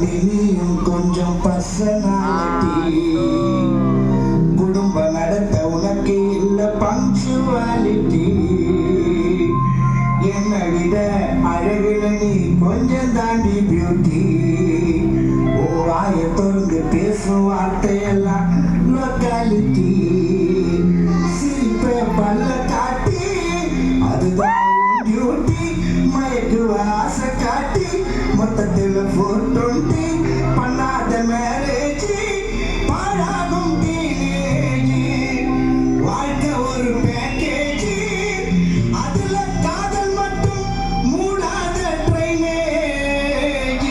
நீயும் கொஞ்சம் பர்சனாலிட்டி குடும்ப நடத்த உனக்கு இல்ல பங்க்சுவாலிட்டி என்னை விட அழகுல நீ கொஞ்சம் தாண்டி பியூட்டி ஓ வாய திறந்து பேசும் வார்த்தையெல்லாம் லோக்காலிட்டி சிரிப்ப பல்ல காட்டி அதுதான் டியூட்டி மயக்குவ ஆசை காட்டி மொத்தத்தில் 420 பண்ணாத மேரேஜ் பாழாகும் டீனேஜ் வாழ்க்கை ஒரு பேக்கேஜ் அதுல காதல் மட்டும் மூடாத ட்ரைனேஜ்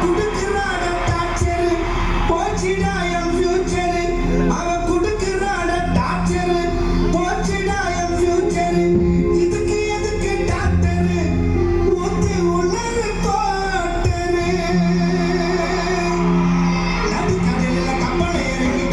குடுக்கிறாட டார்ச்சர் போச்சுடா என் ஃபியூச்சர் அவ குடுக்கிறாட டார்ச்சர் போச்சுடா என் ஃபியூச்சர் இதுக்கு எதுக்கு டாக்டர் ஊத்தி உணரு போட்டரு நடுக்கடலில் கப்பலை இறங்கி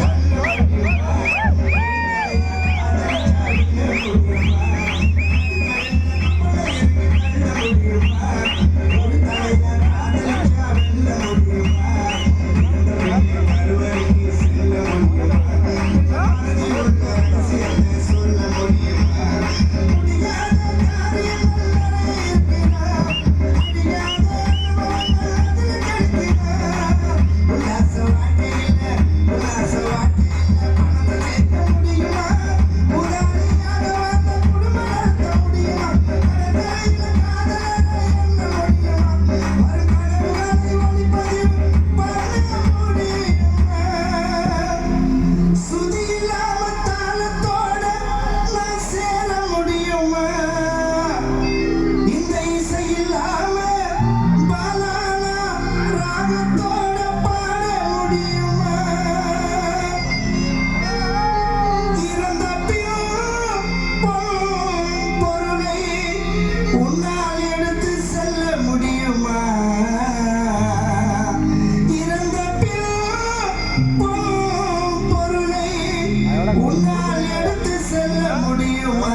உன்னால் எடுத்து செல்ல முடியுமா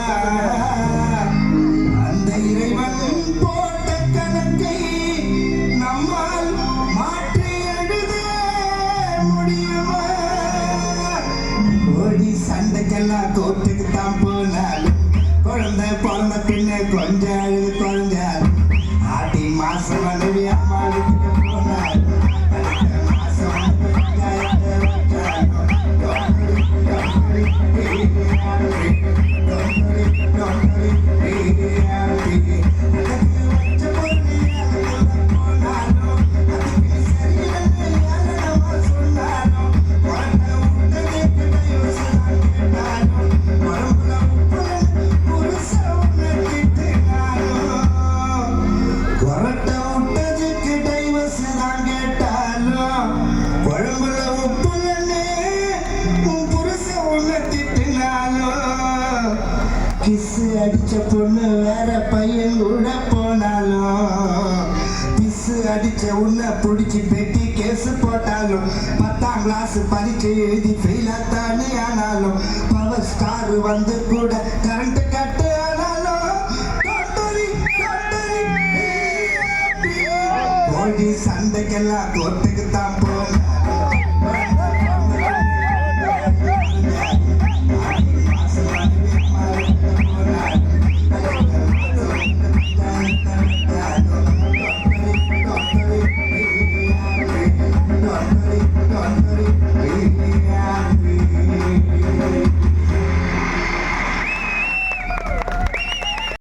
அந்த இறைவன் போட்ட கணக்கை நம்மால் மாற்றி எழுத முடியுமா ஓடி சண்டைக்கெல்லாம் கோட்டுக்கு தான் போனாலும் குழந்தை பிறந்த பின்ன கொஞ்சம் அழுது குழந்தாலும் ஆடி மாசம் மனைவி அம்மாளுக்கு போனாலும் கிசு அடிச்ச பொண்ணு வேற பையன் கூட போனாலும் பிசு அடிச்ச உன்னை பிடிச்சி பெட்டி கேஸ் போட்டாலும் 10ஆம் கிளாஸ் பரீட்சை எழுதி ஃபெயிலாத்தானே ஆனாலும் பவர் ஸ்டார் வந்து கூட கரண்ட் கட்டு ஆனாலும் சண்டைக்கெல்லாம் கோட்டை